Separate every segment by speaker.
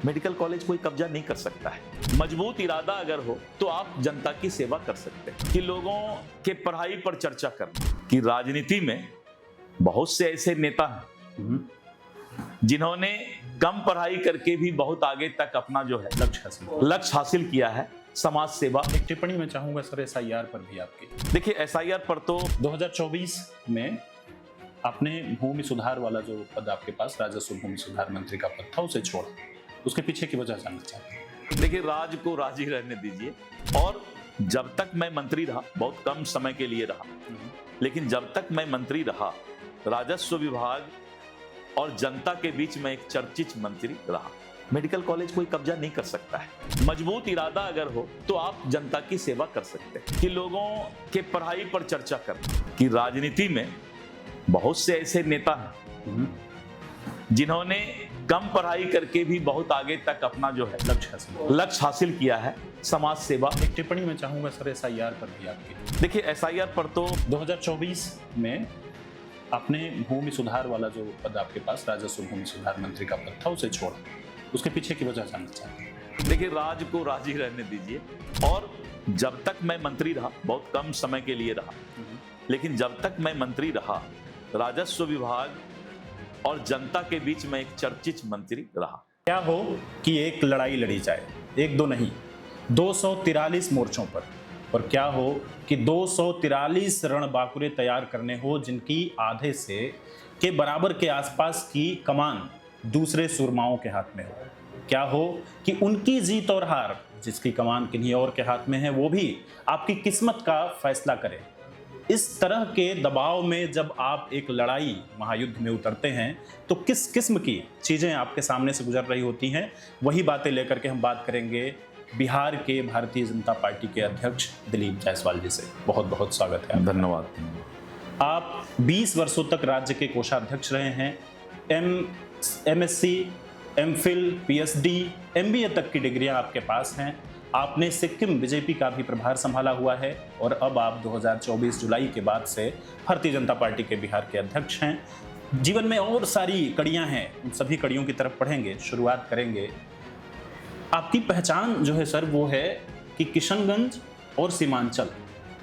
Speaker 1: Medical college कोई कब्जा नहीं कर सकता है। मजबूत इरादा अगर हो तो आप जनता की सेवा कर सकते हैं। कि लोगों के पढ़ाई पर चर्चा करना, कि राजनीति में बहुत से ऐसे नेता हैं जिन्होंने कम पढ़ाई करके भी बहुत आगे तक अपना जो है लक्ष्य हासिल किया है, समाज सेवा।
Speaker 2: एक टिप्पणी मैं चाहूंगा सर एसआईआर पर भी आपकी।
Speaker 1: देखिए एसआईआर पर तो
Speaker 2: 2024 में आपने भूमि सुधार वाला जो पद आपके पास राजस्व भूमि सुधार मंत्री का पद था उसे छोड़ा, उसके पीछे की वजह जानना चाहते हैं।
Speaker 1: देखिए राज को राज ही रहने दीजिए। और जब तक मैं मंत्री रहा, बहुत कम समय के लिए रहा, लेकिन जब तक मैं मंत्री रहा राजस्व विभाग और जनता के बीच में एक चर्चित मंत्री रहा। मेडिकल कॉलेज कोई कब्जा नहीं कर सकता है। मजबूत इरादा अगर हो तो आप जनता की सेवा कर सकते हैं। कि लोगों के पढ़ाई पर चर्चा करना, कि राजनीति में बहुत से ऐसे नेता हैं जिन्होंने कम पढ़ाई करके भी बहुत आगे तक अपना जो है लक्ष्य हासिल किया है, समाज सेवा।
Speaker 2: एक टिप्पणी मैं चाहूंगा सर एसआईआर पर भी आपकी।
Speaker 1: देखिए एसआईआर पर तो
Speaker 2: 2024 में आपने भूमि सुधार वाला जो पद आपके पास राजस्व भूमि सुधार मंत्री का पद था उसे छोड़ा, उसके पीछे की वजह जानना चाहते हैं।
Speaker 1: देखिए राज को राज ही रहने दीजिए। और जब तक मैं मंत्री रहा, बहुत कम समय के लिए रहा, लेकिन जब तक मैं मंत्री रहा राजस्व विभाग और जनता के बीच में एक चर्चित मंत्री रहा।
Speaker 2: क्या हो कि एक लड़ाई लड़ी जाए, एक दो नहीं 243 मोर्चों पर, और क्या हो कि 243 रणबांकुरे तैयार करने हो जिनकी आधे से के बराबर के आसपास की कमान दूसरे सुरमाओं के हाथ में हो। क्या हो कि उनकी जीत और हार, जिसकी कमान किन्हीं और के हाथ में है, वो भी आपकी किस्मत का फैसला करे। इस तरह के दबाव में जब आप एक लड़ाई महायुद्ध में उतरते हैं तो किस किस्म की चीज़ें आपके सामने से गुजर रही होती हैं, वही बातें लेकर के हम बात करेंगे बिहार के भारतीय जनता पार्टी के अध्यक्ष दिलीप जायसवाल जी से। बहुत बहुत स्वागत है।
Speaker 1: धन्यवाद।
Speaker 2: आप 20 वर्षों तक राज्य के कोषाध्यक्ष रहे हैं। एमएससी, एमफिल, पीएचडी, एमबीए तक की डिग्रियां आपके पास हैं। आपने सिक्किम बीजेपी का भी प्रभार संभाला हुआ है और अब आप 2024 जुलाई के बाद से भारतीय जनता पार्टी के बिहार के अध्यक्ष हैं। जीवन में और सारी कड़ियां हैं, उन सभी कड़ियों की तरफ पढ़ेंगे। शुरुआत करेंगे, आपकी पहचान जो है सर वो है कि किशनगंज और सीमांचल,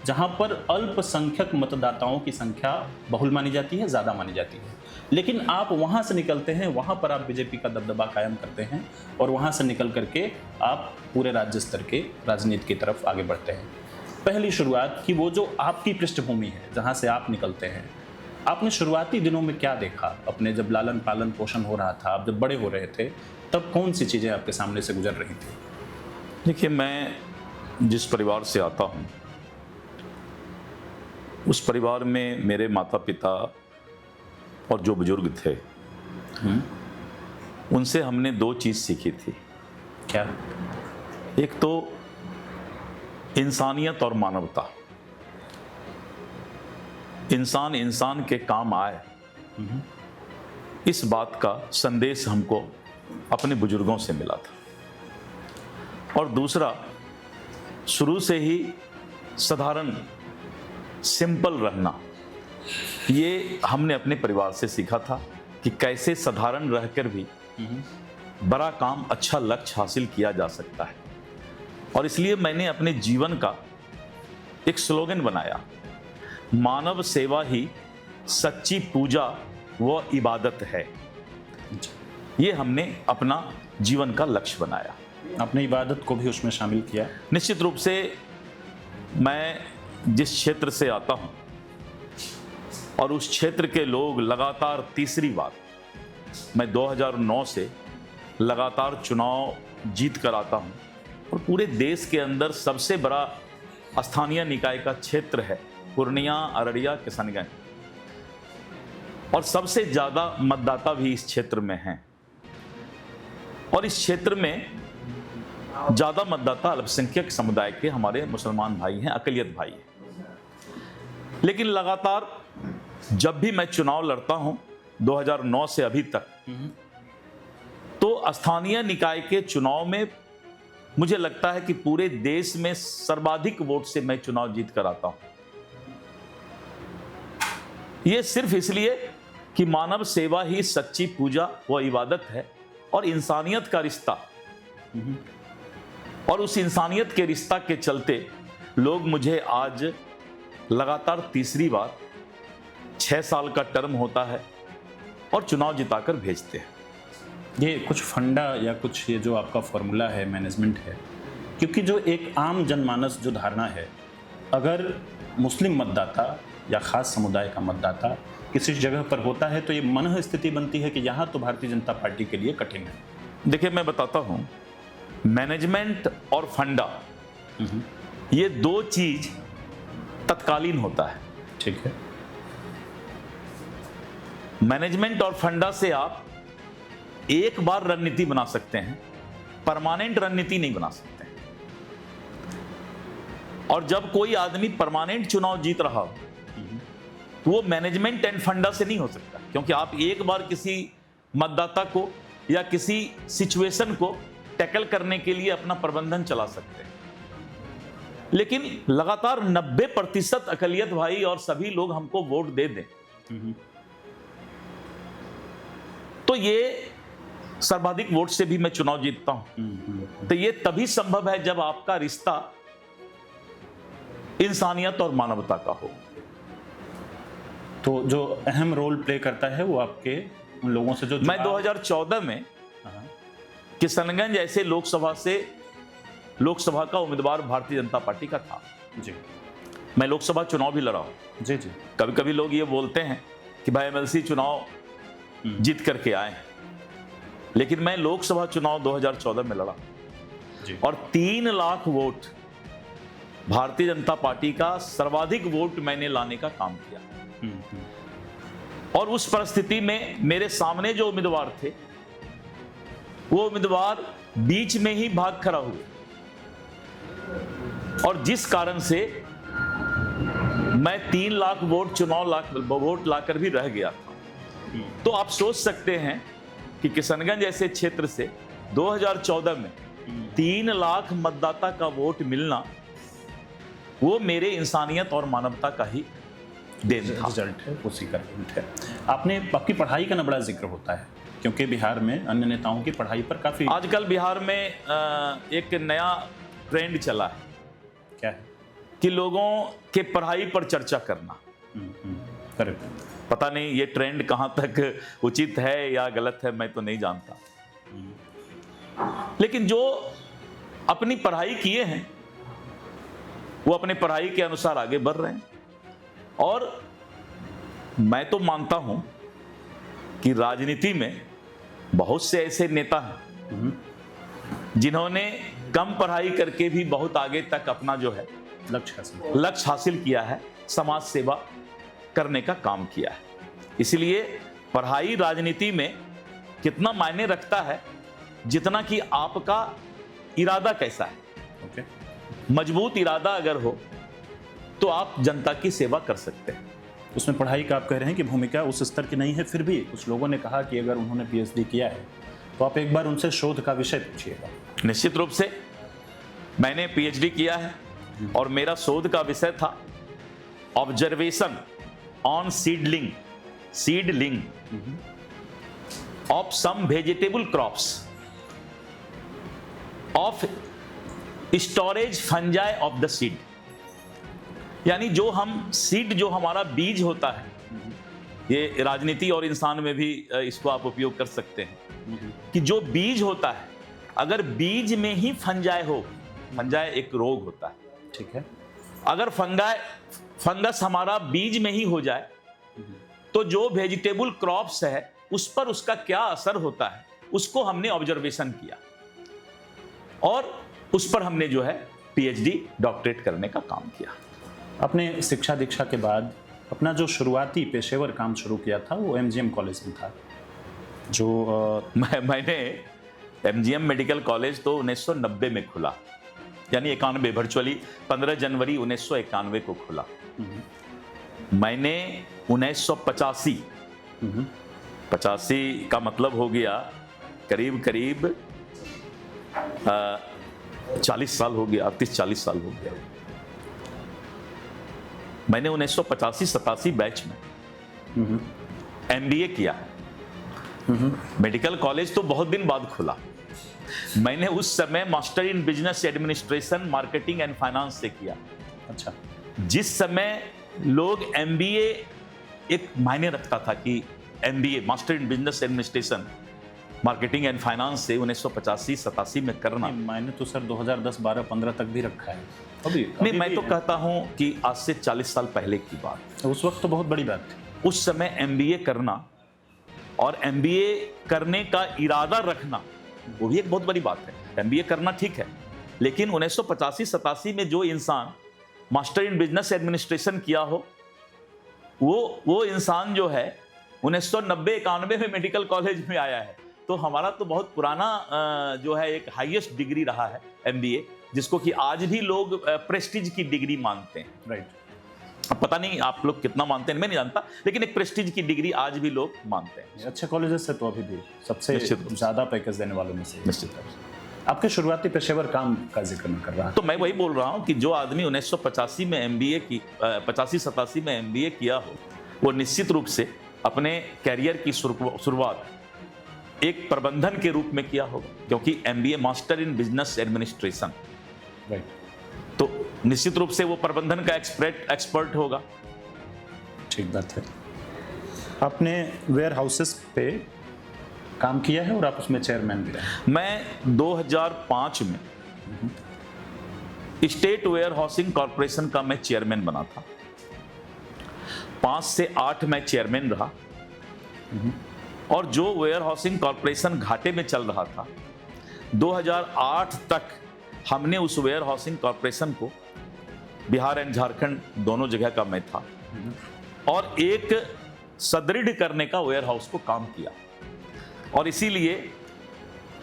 Speaker 2: जहां पर अल्पसंख्यक मतदाताओं की संख्या बहुल मानी जाती है, ज़्यादा मानी जाती है, लेकिन आप वहां से निकलते हैं, वहां पर आप बीजेपी का दबदबा कायम करते हैं और वहां से निकल करके आप पूरे राज्य स्तर के राजनीति की तरफ आगे बढ़ते हैं। पहली शुरुआत कि वो जो आपकी पृष्ठभूमि है जहां से आप निकलते हैं, आपने शुरुआती दिनों में क्या देखा? अपने जब लालन पालन पोषण हो रहा था, आप जब बड़े हो रहे थे, तब कौन सी चीज़ें आपके सामने से गुजर रही थी?
Speaker 1: देखिए मैं जिस परिवार से आता हूँ उस परिवार में मेरे माता पिता और जो बुजुर्ग थे उनसे हमने दो चीज़ सीखी थी।
Speaker 2: क्या?
Speaker 1: एक तो इंसानियत और मानवता। इंसान इंसान के काम आए, इस बात का संदेश हमको अपने बुजुर्गों से मिला था। और दूसरा, शुरू से ही साधारण सिंपल रहना, ये हमने अपने परिवार से सीखा था कि कैसे साधारण रहकर भी बड़ा काम, अच्छा लक्ष्य हासिल किया जा सकता है। और इसलिए मैंने अपने जीवन का एक स्लोगन बनाया, मानव सेवा ही सच्ची पूजा व इबादत है। ये हमने अपना जीवन का लक्ष्य बनाया।
Speaker 2: आपने इबादत को भी उसमें शामिल किया?
Speaker 1: निश्चित रूप से। मैं जिस क्षेत्र से आता हूं और उस क्षेत्र के लोग लगातार तीसरी बार, मैं 2009 से लगातार चुनाव जीत कर आता हूं और पूरे देश के अंदर सबसे बड़ा स्थानीय निकाय का क्षेत्र है पूर्णिया, अररिया, किशनगंज, और सबसे ज़्यादा मतदाता भी इस क्षेत्र में हैं। और इस क्षेत्र में ज़्यादा मतदाता अल्पसंख्यक समुदाय के हमारे मुसलमान भाई हैं, अकलियत भाई हैं। लेकिन लगातार जब भी मैं चुनाव लड़ता हूं 2009 से अभी तक, तो स्थानीय निकाय के चुनाव में मुझे लगता है कि पूरे देश में सर्वाधिक वोट से मैं चुनाव जीत कर आता हूं। यह सिर्फ इसलिए कि मानव सेवा ही सच्ची पूजा व इबादत है और इंसानियत का रिश्ता, और उस इंसानियत के रिश्ता के चलते लोग मुझे आज लगातार तीसरी बार 6 साल का टर्म होता है और चुनाव जिताकर भेजते हैं।
Speaker 2: ये कुछ फंडा या कुछ ये जो आपका फॉर्मूला है, मैनेजमेंट है, क्योंकि जो एक आम जनमानस जो धारणा है, अगर मुस्लिम मतदाता या खास समुदाय का मतदाता किसी जगह पर होता है तो ये मनः स्थिति बनती है कि यहाँ तो भारतीय जनता पार्टी के लिए कठिन है।
Speaker 1: देखिए, मैं बताता हूं, मैनेजमेंट और फंडा ये दो चीज तत्कालीन होता है।
Speaker 2: ठीक है।
Speaker 1: मैनेजमेंट और फंडा से आप एक बार रणनीति बना सकते हैं, परमानेंट रणनीति नहीं बना सकते। और जब कोई आदमी परमानेंट चुनाव जीत रहा हो तो वो मैनेजमेंट एंड फंडा से नहीं हो सकता, क्योंकि आप एक बार किसी मतदाता को या किसी सिचुएशन को टैकल करने के लिए अपना प्रबंधन चला सकते हैं, लेकिन लगातार 90% अकलियत भाई और सभी लोग हमको वोट दे दें तो ये सर्वाधिक वोट से भी मैं चुनाव जीतता हूं। तो ये तभी संभव है जब आपका रिश्ता इंसानियत और मानवता का हो।
Speaker 2: तो जो अहम रोल प्ले करता है वो आपके उन लोगों से जो
Speaker 1: मैं 2014 में किशनगंज ऐसे लोकसभा का उम्मीदवार भारतीय जनता पार्टी का था
Speaker 2: जी।
Speaker 1: मैं लोकसभा चुनाव भी लड़ा हूं।
Speaker 2: जी जी।
Speaker 1: कभी कभी लोग ये बोलते हैं कि भाई एमएलसी चुनाव जीत करके आए हैं, लेकिन मैं लोकसभा चुनाव 2014 में लड़ा
Speaker 2: जी।
Speaker 1: और 3 लाख वोट भारतीय जनता पार्टी का सर्वाधिक वोट मैंने लाने का काम किया। और उस परिस्थिति में मेरे सामने जो उम्मीदवार थे वो उम्मीदवार बीच में ही भाग खड़ा हुए, और जिस कारण से मैं 3 लाख वोट वोट लाकर भी रह गया था। तो आप सोच सकते हैं कि किशनगंज ऐसे क्षेत्र से 2014 में 3 लाख मतदाता का वोट मिलना वो मेरे इंसानियत और मानवता का ही देन था।
Speaker 2: रिजल्ट है, उसी का रिजल्ट है। आपकी पढ़ाई का ना बड़ा जिक्र होता है, क्योंकि बिहार में अन्य नेताओं की पढ़ाई पर काफी
Speaker 1: आजकल बिहार में एक नया ट्रेंड चला है।
Speaker 2: क्या है?
Speaker 1: कि लोगों के पढ़ाई पर चर्चा करना।
Speaker 2: करेक्ट।
Speaker 1: पता नहीं ये ट्रेंड कहां तक उचित है या गलत है, मैं तो नहीं जानता, लेकिन जो अपनी पढ़ाई किए हैं वो अपने पढ़ाई के अनुसार आगे बढ़ रहे हैं। और मैं तो मानता हूं कि राजनीति में बहुत से ऐसे नेता हैं जिन्होंने कम पढ़ाई करके भी बहुत आगे तक अपना जो है लक्ष्य हासिल किया है, समाज सेवा करने का काम किया है। इसलिए पढ़ाई राजनीति में कितना मायने रखता है, जितना कि आपका इरादा कैसा है।
Speaker 2: ओके।
Speaker 1: मजबूत इरादा अगर हो तो आप जनता की सेवा कर सकते हैं।
Speaker 2: उसमें पढ़ाई का आप कह रहे हैं कि भूमिका उस स्तर की नहीं है, फिर भी कुछ लोगों ने कहा कि अगर उन्होंने पीएचडी किया है तो आप एक बार उनसे शोध का विषय पूछिएगा।
Speaker 1: निश्चित रूप से मैंने पीएचडी किया है और मेरा शोध का विषय था observation on seedling of some vegetable crops of storage fungi of the seed. यानी जो हम सीड, जो हमारा बीज होता है, ये राजनीति और इंसान में भी इसको आप उपयोग कर सकते हैं कि जो बीज होता है, अगर बीज में ही फंजाई हो, फंजाई एक रोग होता है,
Speaker 2: ठीक है,
Speaker 1: अगर फंगस हमारा बीज में ही हो जाए तो जो वेजिटेबल क्रॉप्स है उस पर उसका क्या असर होता है, उसको हमने ऑब्जर्वेशन किया और उस पर हमने जो है पीएचडी डॉक्टरेट करने का काम किया।
Speaker 2: आपने शिक्षा दीक्षा के बाद अपना जो शुरुआती पेशेवर काम शुरू किया था वो एमजीएम कॉलेज में था, जो
Speaker 1: मैंने एमजीएम मेडिकल कॉलेज तो 1990 में खुला, यानी 91, वर्चुअली 15 जनवरी 1991 को खुला। मैंने 1985 का मतलब हो गया करीब 40 साल हो गया, 38-40 साल हो गया। मैंने 1985-87 बैच में एमबीए किया है। मेडिकल कॉलेज तो बहुत दिन बाद खुला। मैंने उस समय master in business administration, marketing and finance से किया।
Speaker 2: अच्छा।
Speaker 1: जिस समय लोग एमबीए एक मायने रखता था कि MBA, master in business administration, marketing and finance से 1985-87 में करना।
Speaker 2: मैंने तो सर 2010, 12, 15 तक भी रखा है।
Speaker 1: नहीं, मैं तो कहता हूं कि आज से 40 साल पहले की बात।
Speaker 2: उस वक्त तो बहुत बड़ी बात थी।
Speaker 1: उस समय एमबीए करना और एमबीए करने का इरादा रखना, वो भी एक बहुत बड़ी बात है। एमबीए करना ठीक है, लेकिन 1985-87 में जो इंसान मास्टर इन बिजनेस एडमिनिस्ट्रेशन किया हो, वो इंसान जो है 1990-91 में मेडिकल कॉलेज में आया है। तो हमारा तो बहुत पुराना जो है एक हाईएस्ट डिग्री रहा है एमबीए, जिसको कि आज भी लोग प्रेस्टीज की डिग्री मानते हैं।
Speaker 2: राइट।
Speaker 1: अब पता नहीं आप लोग कितना मानते हैं, मैं नहीं जानता, लेकिन एक प्रेस्टीज की डिग्री आज भी लोग मानते हैं।
Speaker 2: अच्छे कॉलेजेस से तो अभी भी सबसे ज्यादा पैकेज देने वालों में से
Speaker 1: निश्चित रूप से।
Speaker 2: आपके शुरुआती पेशेवर काम का जिक्र मैं कर रहा हूं।
Speaker 1: तो मैं वही बोल रहा हूं कि जो आदमी 1985 में एमबीए की 85-87 में एमबीए किया हो, वो निश्चित रूप से अपने कैरियर की शुरुआत एक प्रबंधन के रूप में किया होगा, क्योंकि MBA master in business administration,
Speaker 2: right,
Speaker 1: तो निश्चित रूप से वो प्रबंधन का एक्सपर्ट होगा।
Speaker 2: ठीक बात है। आपने वेयर हाउसेस पे काम किया है और आप उसमें चेयरमैन भी रहे।
Speaker 1: मैं 2005 में स्टेट वेयर हाउसिंग कॉर्पोरेशन का मैं चेयरमैन बना था। 5 से 8 मैं चेयरमैन रहा, और जो वेयर हाउसिंग कॉर्पोरेशन घाटे में चल रहा था, 2008 तक हमने उस वेयर हाउसिंग कॉर्पोरेशन को, बिहार एंड झारखंड दोनों जगह का मैं था, और एक सुदृढ़ करने का वेयर हाउस को काम किया। और इसीलिए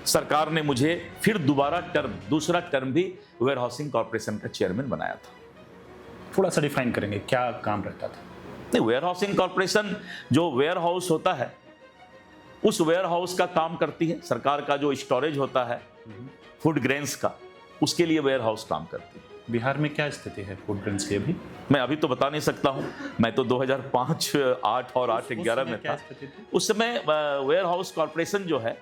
Speaker 1: सरकार ने मुझे फिर दूसरा टर्म भी वेयर हाउसिंग कॉर्पोरेशन का चेयरमैन बनाया था।
Speaker 2: थोड़ा सा डिफाइन करेंगे क्या काम रहता था?
Speaker 1: नहीं, वेयर हाउसिंग कॉर्पोरेशन जो वेयर हाउस होता है, उस वेयर हाउस का काम करती है। सरकार का जो स्टोरेज होता है फूड ग्रेन्स का, उसके लिए वेयर हाउस काम करती है।
Speaker 2: बिहार में क्या स्थिति है फूड ग्रेन्स की अभी?
Speaker 1: मैं अभी तो बता नहीं सकता हूं, मैं तो 2005, 8 और 8-11 में था। उस समय वेयर हाउस कॉर्पोरेशन जो है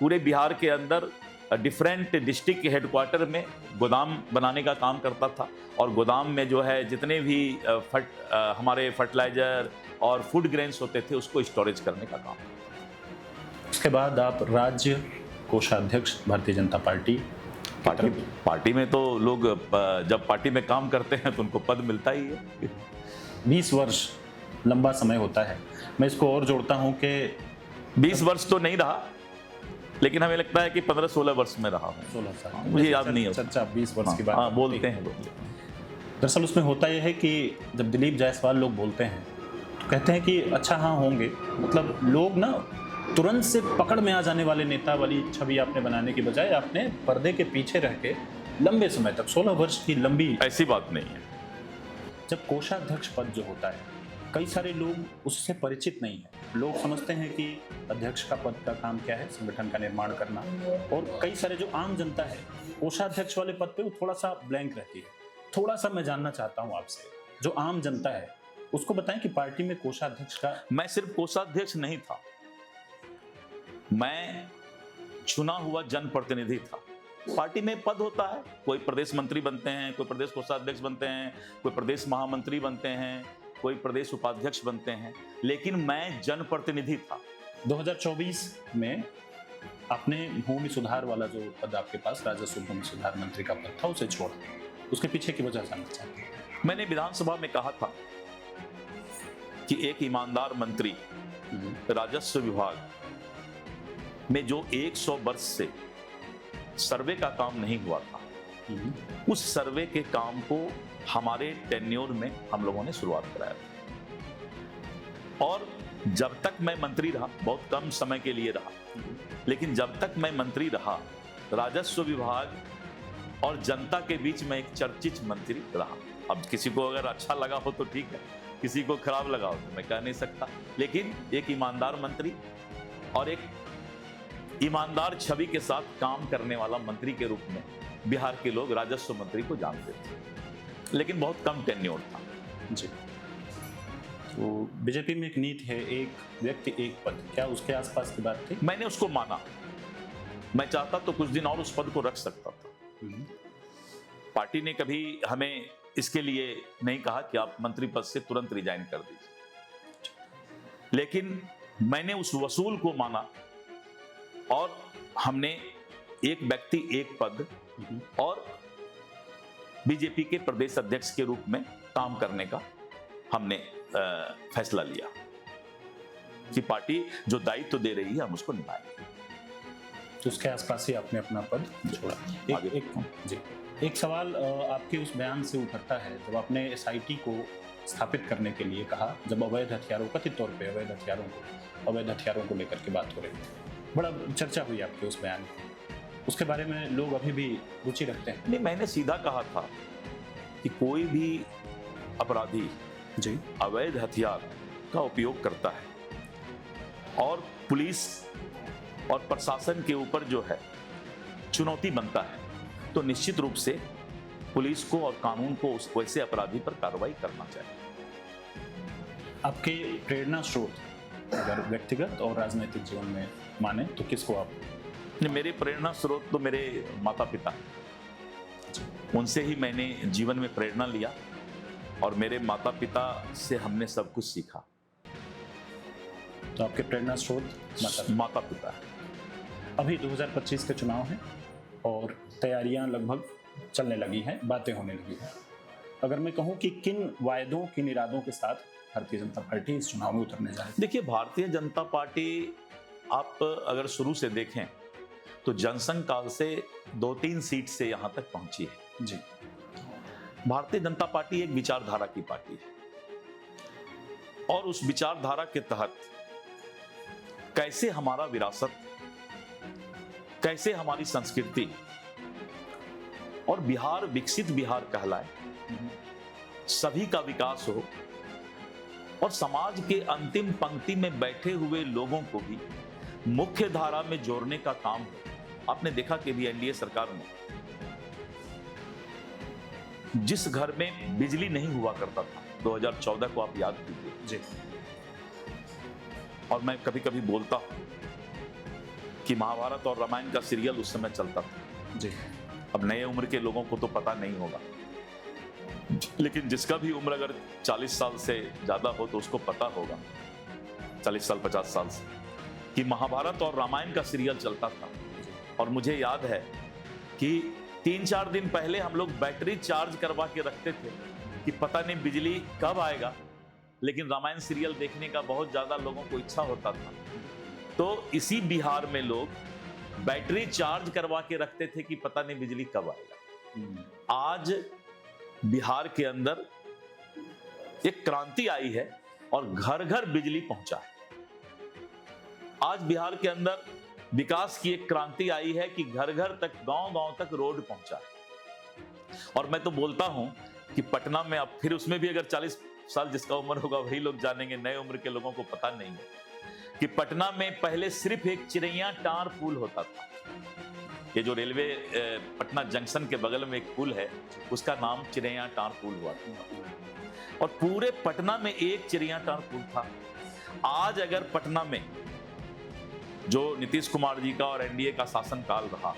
Speaker 1: पूरे बिहार के अंदर डिफरेंट डिस्ट्रिक्ट हेडक्वार्टर में गोदाम बनाने का काम करता था, और गोदाम में जो है जितने भी हमारे फर्टिलाइजर और फूड ग्रेन्स होते थे, उसको स्टोरेज करने का काम।
Speaker 2: उसके बाद आप राज्य कोषाध्यक्ष भारतीय जनता पार्टी
Speaker 1: पार्टी में तो लोग जब पार्टी में काम करते हैं तो उनको पद मिलता ही है।
Speaker 2: 20 वर्ष लंबा समय होता है। मैं इसको और जोड़ता हूं कि
Speaker 1: 20 वर्ष तो नहीं रहा, लेकिन हमें लगता है कि 15-16 वर्ष में रहा हूं।
Speaker 2: 16 साल
Speaker 1: मुझे याद नहीं है।
Speaker 2: चर्चा 20 वर्ष की बात।
Speaker 1: हाँ, बोलते हैं लोग।
Speaker 2: दरअसल उसमें होता यह है कि जब दिलीप जायसवाल लोग बोलते हैं तो कहते हैं कि अच्छा हाँ होंगे, मतलब लोग ना तुरंत से पकड़ में आ जाने वाले नेता वाली छवि आपने बनाने की बजाय आपने पर्दे के पीछे रह के लंबे समय तक 16 वर्ष की लंबी।
Speaker 1: ऐसी बात नहीं है।
Speaker 2: जब कोषाध्यक्ष पद जो होता है, कई सारे लोग उससे परिचित नहीं है। लोग समझते हैं कि अध्यक्ष का पद का काम क्या है, संगठन का निर्माण करना, और कई सारे जो आम जनता है कोषाध्यक्ष वाले पद पे वो थोड़ा सा ब्लैंक रहती है। थोड़ा सा मैं जानना चाहता हूँ आपसे, जो आम जनता है उसको बताएं कि पार्टी में कोषाध्यक्ष का।
Speaker 1: मैं सिर्फ कोषाध्यक्ष नहीं था, मैं चुना हुआ जनप्रतिनिधि था। पार्टी में पद होता है, कोई प्रदेश मंत्री बनते हैं, कोई प्रदेश कोषाध्यक्ष बनते हैं, कोई प्रदेश महामंत्री बनते हैं, कोई प्रदेश उपाध्यक्ष बनते हैं, लेकिन मैं जनप्रतिनिधि था। 2024
Speaker 2: में आपने भूमि सुधार वाला जो पद आपके पास, राजस्व भूमि सुधार मंत्री का पद था, उसे छोड़ा। उसके पीछे की वजह जानना चाहते हैं।
Speaker 1: मैंने विधानसभा में कहा था कि एक ईमानदार मंत्री राजस्व विभाग में जो 100 वर्ष से सर्वे का काम नहीं हुआ था, उस सर्वे के काम को हमारे टेन्योर में हम लोगों ने शुरुआत कराया था। और जब तक मैं मंत्री रहा, बहुत कम समय के लिए रहा, लेकिन जब तक मैं मंत्री रहा, राजस्व विभाग और जनता के बीच में एक चर्चित मंत्री रहा। अब किसी को अगर अच्छा लगा हो तो ठीक है, किसी को खराब लगा हो तो मैं कह नहीं सकता, लेकिन एक ईमानदार मंत्री और एक ईमानदार छवि के साथ काम करने वाला मंत्री के रूप में बिहार के लोग राजस्व मंत्री को जानते थे, लेकिन बहुत कम टेन्योर था।
Speaker 2: जी, तो बीजेपी में एक नीति है, एक व्यक्ति एक पद, क्या उसके आसपास की बात थी?
Speaker 1: मैंने उसको माना। मैं चाहता तो कुछ दिन और उस पद को रख सकता था। पार्टी ने कभी हमें इसके लिए नहीं कहा कि आप मंत्री पद से तुरंत रिजाइन कर दीजिए, लेकिन मैंने उस वसूल को माना और हमने एक व्यक्ति एक पद और बीजेपी के प्रदेश अध्यक्ष के रूप में काम करने का हमने फैसला लिया कि पार्टी जो दायित्व दे रही है हम उसको निभाएंगे।
Speaker 2: तो उसके आसपास ही आपने अपना पद छोड़ा। एक सवाल आपके उस बयान से उभरता है, जब आपने एसआईटी को स्थापित करने के लिए कहा, जब अवैध हथियारों, कथित तौर पे अवैध हथियारों को लेकर के बात हो रही थी, बड़ा चर्चा हुई आपके उस बयान की, उसके बारे में लोग अभी भी रुचि रखते हैं?
Speaker 1: नहीं, मैंने सीधा कहा था कि कोई भी अपराधी
Speaker 2: जी
Speaker 1: अवैध हथियार का उपयोग करता है और पुलिस और प्रशासन के ऊपर जो है चुनौती बनता है, तो निश्चित रूप से पुलिस को और कानून को उस वैसे अपराधी पर कार्रवाई करना चाहिए।
Speaker 2: आपके प्रेरणा स्रोत अगर व्यक्तिगत और राजनीतिक जीवन में माने तो किसको आप?
Speaker 1: मेरे प्रेरणा स्रोत तो मेरे माता पिता, उनसे ही मैंने जीवन में प्रेरणा लिया और मेरे माता पिता से हमने सब कुछ सीखा।
Speaker 2: तो आपके प्रेरणा स्रोत
Speaker 1: माता पिता।
Speaker 2: अभी 2025 के चुनाव हैं और तैयारियां लगभग चलने लगी हैं, बातें होने लगी हैं। अगर मैं कहूं कि किन वायदों, किन इरादों के साथ भारतीय जनता पार्टी इस चुनाव में उतरने जा रही है?
Speaker 1: देखिए, भारतीय जनता पार्टी आप अगर शुरू से देखें तो जनसंघ काल से 2-3 सीट से यहां तक पहुंची है।
Speaker 2: जी,
Speaker 1: भारतीय जनता पार्टी एक विचारधारा की पार्टी है और उस विचारधारा के तहत कैसे हमारा विरासत, कैसे हमारी संस्कृति और बिहार विकसित बिहार कहलाए, सभी का विकास हो और समाज के अंतिम पंक्ति में बैठे हुए लोगों को भी मुख्य धारा में जोड़ने का काम हो। आपने देखा कि भी एनडीए सरकार में जिस घर में बिजली नहीं हुआ करता था, 2014 को आप याद कीजिए
Speaker 2: जी,
Speaker 1: और मैं कभी कभी बोलता हूं कि महाभारत और रामायण का सीरियल उस समय चलता था
Speaker 2: जी।
Speaker 1: अब नए उम्र के लोगों को तो पता नहीं होगा, लेकिन जिसका भी उम्र अगर 40 साल से ज्यादा हो तो उसको पता होगा, 40 साल 50 साल से, कि महाभारत और रामायण का सीरियल चलता था। और मुझे याद है कि 3-4 दिन पहले हम लोग बैटरी चार्ज करवा के रखते थे कि पता नहीं बिजली कब आएगा, लेकिन रामायण सीरियल देखने का बहुत ज्यादा लोगों को इच्छा होता था। तो इसी बिहार में लोग बैटरी चार्ज करवा के रखते थे कि पता नहीं बिजली कब आएगा। आज बिहार के अंदर एक क्रांति आई है और घर घर बिजली पहुंचा है। आज बिहार के अंदर विकास की एक क्रांति आई है कि घर घर तक, गांव गांव तक रोड पहुंचा है। और मैं तो बोलता हूं कि पटना में, अब फिर उसमें भी अगर 40 साल जिसका उम्र होगा वही लोग जानेंगे, नए उम्र के लोगों को पता नहीं है कि पटना में पहले सिर्फ एक चिरैया टार पुल होता था। ये जो रेलवे पटना जंक्शन के बगल में एक पुल है, उसका नाम चिरैया टार पुल हुआ था और पूरे पटना में एक चिरैया टार पुल था। आज अगर पटना में जो नीतीश कुमार जी का और एनडीए का शासनकाल रहा,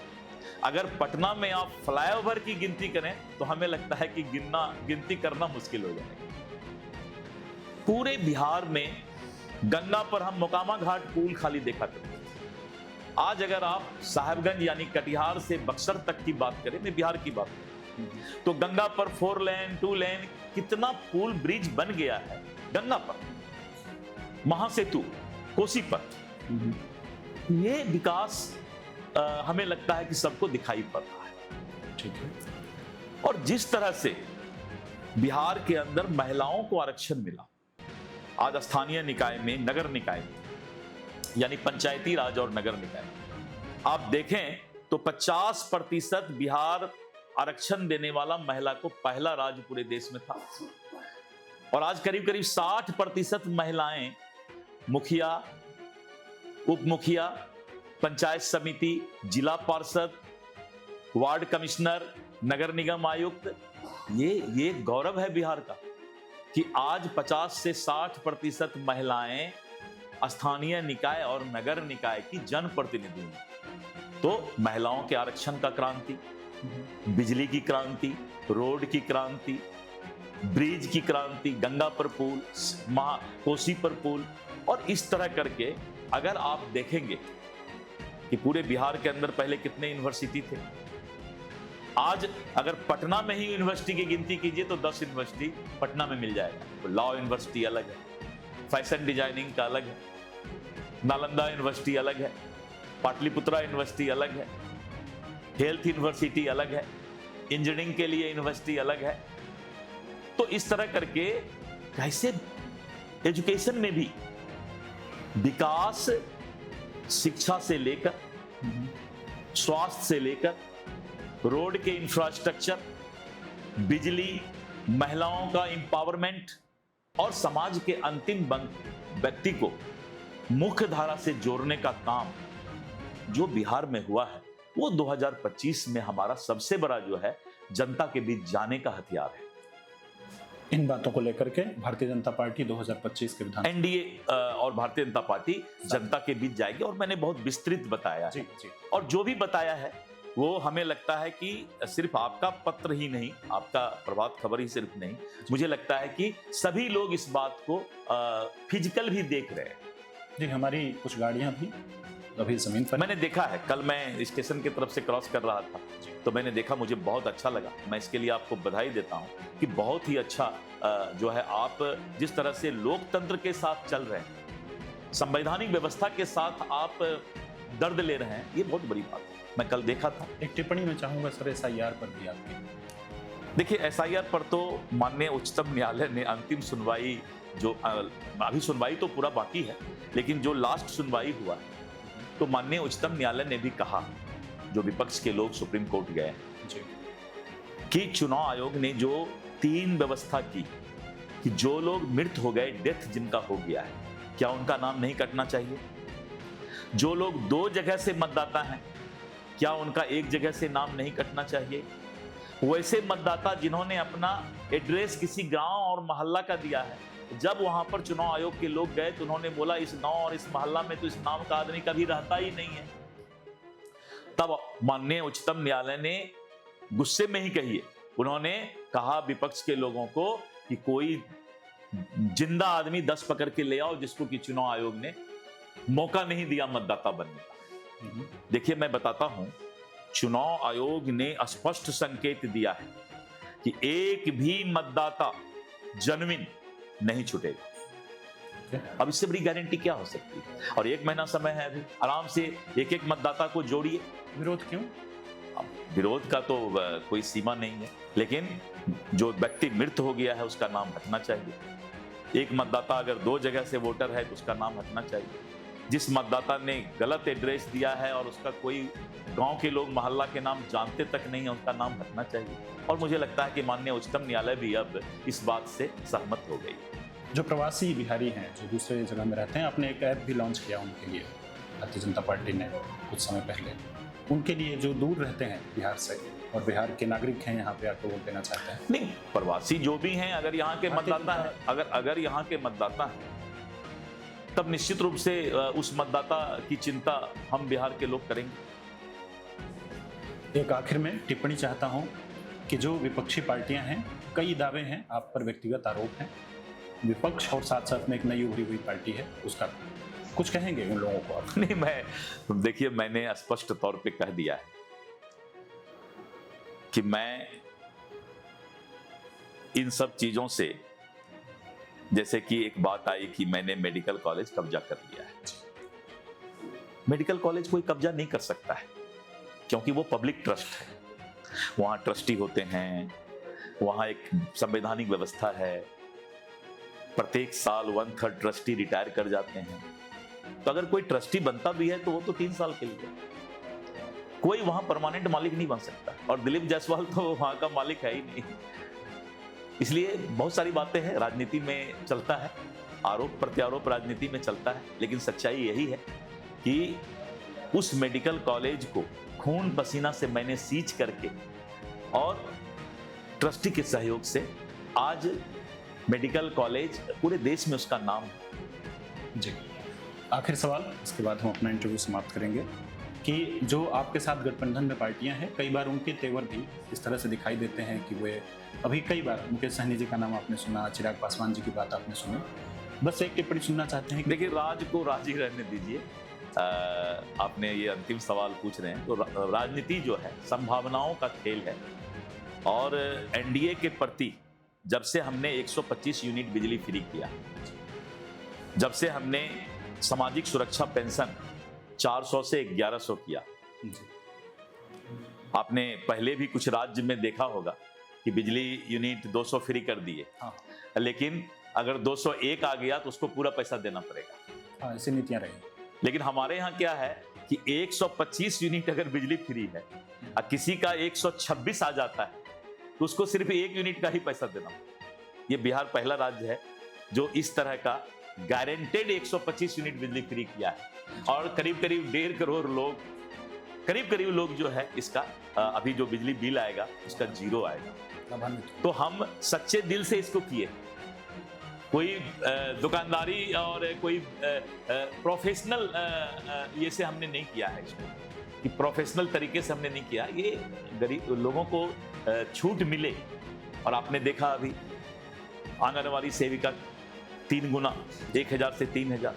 Speaker 1: अगर पटना में आप फ्लाईओवर की गिनती करें तो हमें लगता है कि गिनती करना मुश्किल हो जाएगा। पूरे बिहार में गंगा पर हम मोकामा घाट पुल खाली देखा करते थे। आज अगर आप साहेबगंज यानी कटिहार से बक्सर तक की बात करें, मैं बिहार की बात करें, तो गंगा पर 4 लेन 2 लेन कितना पुल ब्रिज बन गया है। गंगा पर, महासेतु, कोसी पर, ये विकास हमें लगता है कि सबको दिखाई पड़ रहा है।
Speaker 2: ठीक है।
Speaker 1: और जिस तरह से बिहार के अंदर महिलाओं को आरक्षण मिला, आज स्थानीय निकाय में, नगर निकाय में, यानी पंचायती राज और नगर निकाय, आप देखें तो 50% बिहार आरक्षण देने वाला महिला को पहला राज्य पूरे देश में था। और आज करीब करीब 60% महिलाएं मुखिया, उप मुखिया, पंचायत समिति, जिला पार्षद, वार्ड कमिश्नर, नगर निगम आयुक्त, ये गौरव है बिहार का। कि आज 50 से 60% महिलाएं स्थानीय निकाय और नगर निकाय की जनप्रतिनिधि हैं। तो महिलाओं के आरक्षण का क्रांति, बिजली की क्रांति, रोड की क्रांति, ब्रिज की क्रांति, गंगा पर पुल, कोसी पर पुल, और इस तरह करके अगर आप देखेंगे कि पूरे बिहार के अंदर पहले कितने यूनिवर्सिटी थे, आज अगर पटना में ही यूनिवर्सिटी की गिनती कीजिए तो 10 यूनिवर्सिटी पटना में मिल जाएगा। तो लॉ यूनिवर्सिटी अलग है, फैशन डिजाइनिंग का अलग है, नालंदा यूनिवर्सिटी अलग है, पाटलिपुत्रा यूनिवर्सिटी अलग है, हेल्थ यूनिवर्सिटी अलग है, इंजीनियरिंग के लिए यूनिवर्सिटी अलग है। तो इस तरह करके कैसे एजुकेशन में भी विकास, शिक्षा से लेकर, स्वास्थ्य से लेकर, रोड के इंफ्रास्ट्रक्चर, बिजली, महिलाओं का एम्पावरमेंट और समाज के अंतिम व्यक्ति को मुख्य धारा से जोड़ने का काम जो बिहार में हुआ है, वो 2025 में हमारा सबसे बड़ा जो है जनता के बीच जाने का हथियार है।
Speaker 2: इन बातों को लेकर के भारतीय जनता पार्टी 2025 के विधान
Speaker 1: एनडीए और भारतीय जनता पार्टी जनता के बीच जाएगी, और मैंने बहुत विस्तृत बताया
Speaker 2: जी,
Speaker 1: है।
Speaker 2: जी।
Speaker 1: और जो भी बताया है वो हमें लगता है कि सिर्फ आपका पत्र ही नहीं, आपका प्रभात खबर ही सिर्फ नहीं, मुझे लगता है कि सभी लोग इस बात को फिजिकल भी देख रहे हैं।
Speaker 2: जी, हमारी कुछ गाड़ियां भी अभी जमीन पर,
Speaker 1: मैंने देखा है, कल मैं स्टेशन की तरफ से क्रॉस कर रहा था तो मैंने देखा, मुझे बहुत अच्छा लगा। मैं इसके लिए आपको बधाई देता हूं कि बहुत ही अच्छा जो है आप जिस तरह से लोकतंत्र के साथ चल रहे हैं, संवैधानिक व्यवस्था के साथ आप दर्द ले रहे हैं, ये बहुत बड़ी बात है। मैं कल देखा था।
Speaker 2: एक टिप्पणी में चाहूंगा सर एसआईआर पर भी आपकी।
Speaker 1: देखिए, एसआईआर पर तो माननीय उच्चतम न्यायालय ने अंतिम सुनवाई, जो अभी सुनवाई तो पूरा बाकी है, लेकिन जो लास्ट सुनवाई हुआ तो माननीय उच्चतम न्यायालय ने भी कहा, जो विपक्ष के लोग सुप्रीम कोर्ट गए, कि चुनाव आयोग ने जो 3 व्यवस्था की कि जो लोग मृत हो गए, डेथ जिनका हो गया है, क्या उनका नाम नहीं कटना चाहिए? जो लोग 2 जगह से मतदाता हैं, क्या उनका एक जगह से नाम नहीं कटना चाहिए? वैसे मतदाता जिन्होंने अपना एड्रेस किसी गांव और मोहल्ला का दिया है, जब वहां पर चुनाव आयोग के लोग गए तो उन्होंने बोला इस गांव और इस मोहल्ला में तो इस नाम का आदमी कभी रहता ही नहीं है। तब माननीय उच्चतम न्यायालय ने गुस्से में ही कहिए, उन्होंने कहा विपक्ष के लोगों को कि कोई जिंदा आदमी 10 पकड़ के ले आओ जिसको कि चुनाव आयोग ने मौका नहीं दिया मतदाता बनने का। देखिए, मैं बताता हूं, चुनाव आयोग ने स्पष्ट संकेत दिया है कि एक भी मतदाता जेन्युइन नहीं छूटेगा। अब इससे बड़ी गारंटी क्या हो सकती है? और 1 महीना समय है, अभी आराम से एक एक मतदाता को जोड़िए।
Speaker 2: विरोध क्यों?
Speaker 1: अब विरोध का तो कोई सीमा नहीं है, लेकिन जो व्यक्ति मृत हो गया है उसका नाम हटना चाहिए। एक मतदाता अगर 2 जगह से वोटर है तो उसका नाम हटना चाहिए। जिस मतदाता ने गलत एड्रेस दिया है और उसका कोई गांव के लोग मोहल्ला के नाम जानते तक नहीं है, उसका नाम हटना चाहिए। और मुझे लगता है कि माननीय उच्चतम न्यायालय भी अब इस बात से सहमत हो गई।
Speaker 2: जो प्रवासी बिहारी हैं, जो दूसरे जगह में रहते हैं, आपने एक ऐप भी लॉन्च किया उनके लिए, भारतीय जनता पार्टी ने कुछ समय पहले। उनके लिए जो दूर रहते हैं बिहार से और बिहार के नागरिक हैं, यहाँ पे आकर वोट देना चाहते हैं।
Speaker 1: नहीं, प्रवासी जो भी हैं, अगर यहाँ के मतदाता हैं, अगर यहाँ के मतदाता हैं, तब निश्चित रूप से उस मतदाता की चिंता हम बिहार के लोग करेंगे।
Speaker 2: एक आखिर में टिप्पणी चाहता हूं कि जो विपक्षी पार्टियां हैं, कई दावे हैं, आप पर व्यक्तिगत आरोप हैं, विपक्ष और साथ साथ में एक नई उभरी हुई पार्टी है, उसका कुछ कहेंगे उन लोगों को आप?
Speaker 1: नहीं, देखिए, मैंने स्पष्ट तौर पे कह दिया है कि मैं इन सब चीजों से, जैसे कि एक बात आई कि मैंने मेडिकल कॉलेज कब्जा कर लिया है। मेडिकल कॉलेज कोई कब्जा नहीं कर सकता है, क्योंकि वो पब्लिक ट्रस्ट है। वहां ट्रस्टी होते हैं, वहां एक संवैधानिक व्यवस्था है, प्रत्येक साल 1/3 ट्रस्टी रिटायर कर जाते हैं। तो अगर कोई ट्रस्टी बनता भी है तो वो तो 3 साल के लिए, कोई वहां परमानेंट मालिक नहीं बन सकता। और दिलीप जायसवाल तो वहां का मालिक है ही नहीं। इसलिए बहुत सारी बातें हैं, राजनीति में चलता है, आरोप प्रत्यारोप राजनीति में चलता है, लेकिन सच्चाई यही है कि उस मेडिकल कॉलेज को खून पसीना से मैंने सींच करके और ट्रस्टी के सहयोग से आज मेडिकल कॉलेज, पूरे देश में उसका नाम है।
Speaker 2: जी, आखिर सवाल, इसके बाद हम अपना इंटरव्यू समाप्त करेंगे कि जो आपके साथ गठबंधन में पार्टियां हैं, कई बार उनके तेवर भी इस तरह से दिखाई देते हैं कि वे अभी कई बार मुकेश सहनी जी का नाम आपने सुना, चिराग पासवान जी की बात आपने सुनी, बस एक टिप्पणी सुनना चाहते हैं कि
Speaker 1: देखिए, राज को राज ही रहने दीजिए। आपने ये अंतिम सवाल पूछ रहे हैं, तो राजनीति जो है संभावनाओं का खेल है, और एनडीए के प्रति जब से हमने 125 यूनिट बिजली फ्री किया, जब से हमने सामाजिक सुरक्षा पेंशन 400 से 1100 किया, आपने पहले भी कुछ राज्य में देखा होगा कि बिजली यूनिट 200 फ्री कर दिए,
Speaker 2: हाँ।
Speaker 1: लेकिन अगर 201 आ गया तो उसको पूरा पैसा देना पड़ेगा।
Speaker 2: हाँ, ऐसी नीतियां रही।
Speaker 1: लेकिन हमारे यहाँ क्या है कि 125 यूनिट अगर बिजली फ्री है और किसी का 126 आ जाता है तो उसको सिर्फ 1 यूनिट का ही पैसा देना। ये बिहार पहला राज्य है जो इस तरह का गारंटेड 125 यूनिट बिजली फ्री किया है, और करीब करीब 1.5 करोड़ लोग जो है इसका अभी जो बिजली बिल आएगा उसका जीरो आएगा। तो हम सच्चे दिल से इसको किए, कोई दुकानदारी और कोई प्रोफेशनल ये से हमने नहीं किया है इसको, कि प्रोफेशनल तरीके से हमने नहीं किया। ये गरीब लोगों को छूट मिले, और आपने देखा अभी आंगनवाड़ी सेविका 3 गुना, 1000 से 3000,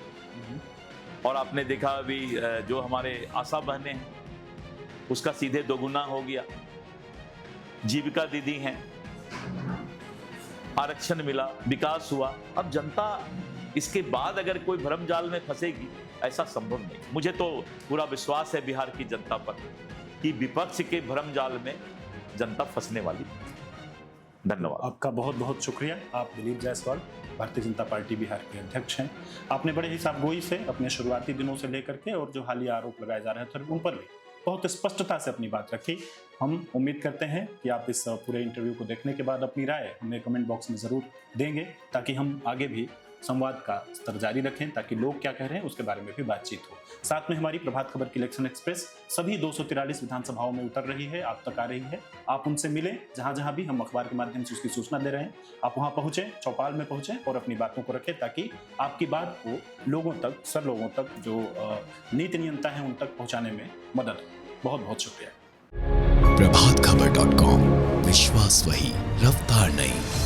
Speaker 1: और आपने देखा अभी जो हमारे आशा बहनें हैं उसका सीधे 2 गुना हो गया। जीविका दीदी हैं, आरक्षण मिला, विकास हुआ। अब जनता इसके बाद अगर कोई भ्रमजाल में फंसेगी, ऐसा संभव नहीं। मुझे तो पूरा विश्वास है बिहार की जनता पर कि विपक्ष के भ्रमजाल में जनता फंसने वाली। धन्यवाद।
Speaker 2: आपका बहुत बहुत शुक्रिया। आप दिलीप जायसवाल, भारतीय जनता पार्टी बिहार के अध्यक्ष हैं। आपने बड़े हिसाबगोई से अपने शुरुआती दिनों से लेकर के और जो हालिया आरोप लगाए जा रहे थे उन पर भी बहुत स्पष्टता से अपनी बात रखी। हम उम्मीद करते हैं कि आप इस पूरे इंटरव्यू को देखने के बाद अपनी राय हमें कमेंट बॉक्स में ज़रूर देंगे, ताकि हम आगे भी संवाद का स्तर जारी रखें, ताकि लोग क्या कह रहे हैं उसके बारे में भी बातचीत हो। साथ में हमारी प्रभात खबर की इलेक्शन एक्सप्रेस सभी 243 विधानसभाओं में उतर रही है, आप तक आ रही है। आप उनसे मिलें, जहां जहां भी हम अखबार के माध्यम से उसकी सूचना दे रहे हैं, आप वहां पहुंचे, चौपाल में पहुंचे और अपनी बातों को रखें, ताकि आपकी बात को लोगों तक, सब लोगों तक जो नीति नियंता है उन तक पहुंचाने में मदद हो। बहुत बहुत शुक्रिया।
Speaker 3: प्रभातखबर.com, विश्वास वही, रफ्तार नहीं।